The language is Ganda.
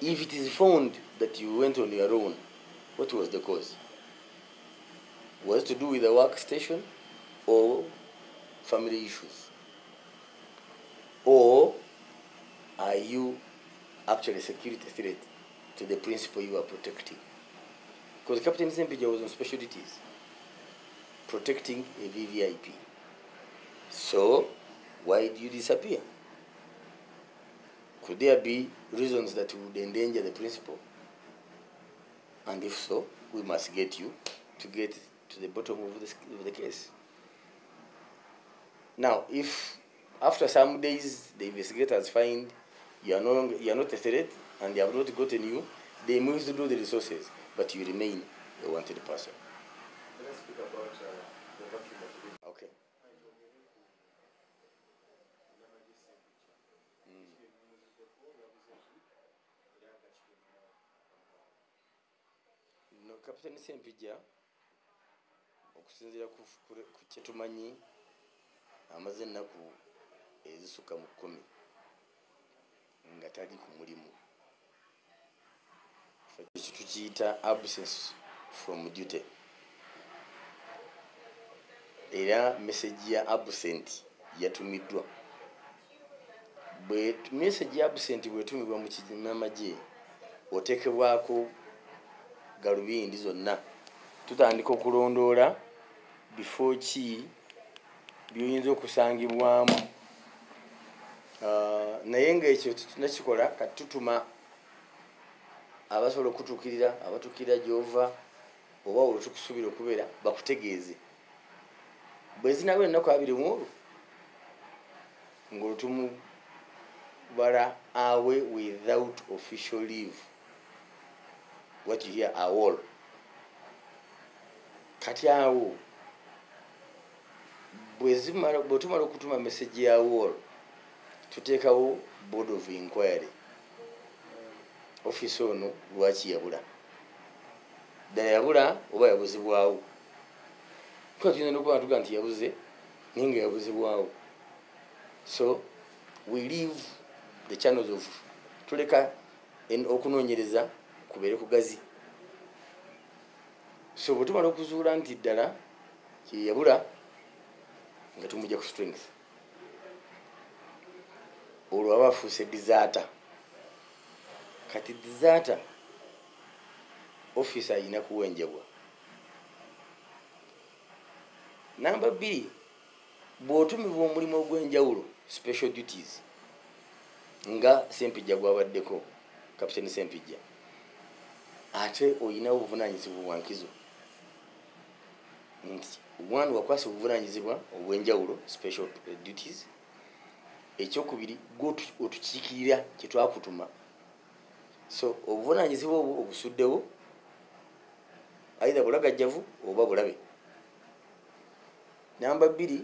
If it is found that you went on your own, what was the cause? Was it to do with the workstation or family issues? Or are you actually a security threat to the principal you are protecting? Because Captain Sempija was on special duties, protecting a VVIP. So, why did you disappear? Could there be reasons that would endanger the principal? And if so, we must get you to get to the bottom of the case. Now, if after some days the investigators find you are not a threat and they have not gotten you, they move to do the resources, but you remain a wanted person. Let's speak about the document. Okay. No, Captain Sempija, okusinziira ku kyetumanyi amaze ennaku ezisukka mu 10 nga tali ku mulimu. Ekyo tukiyita absence from duty. Era message ya absent yatumiddwa. Message ya absent bwetumibwa mu kinnamagye otekebwako galubindi zonna. Tutandika okulondoola before ki by'oyinza okusangibwamu. Naye ng'ekyo tunakikola kati tutuma abasobola okutuukirira abatuukirira gy'ova oba olwo tukusuubira okubeera bakutegeeze. Bwe zinaba ennaku 23 ng'olwo tumubala away without official leave. What you hear AWOL. Kati awo bwe tumala okutuma message ya AWOL tuteekawo board of inquiry. Office ono lwaki yabula? Ddala yabula oba yabuzibwawo? Kuba tuyinza n'okuba nga tugaa nti yabuze naye nga yabuzibwawo. So we leave the channels of tuleka okunoonyereza kubeere kugazi. So bwe tumala okuzuula nti ddala kye yabula nga tumujja ku strength, olwo aba afuuse deserter. Kati deserter officer ayina kuwenjebwa. Number 2, bw'otumibwa omulimu ogw'enjawulo, special duties, nga Sempija gwabaddeko, Captain Sempija, ate oyinawo obuvunaanyizibwa bwa nkizo. Nti one, wakwasa obuvunaanyizibwa obw'enjawulo, special duties. Ekyokubiri, otukiikirira kye twakutuma. So obuvunaanyizibwa obwo obusuddewo, either bulagajjavu oba bulabe. Number 2,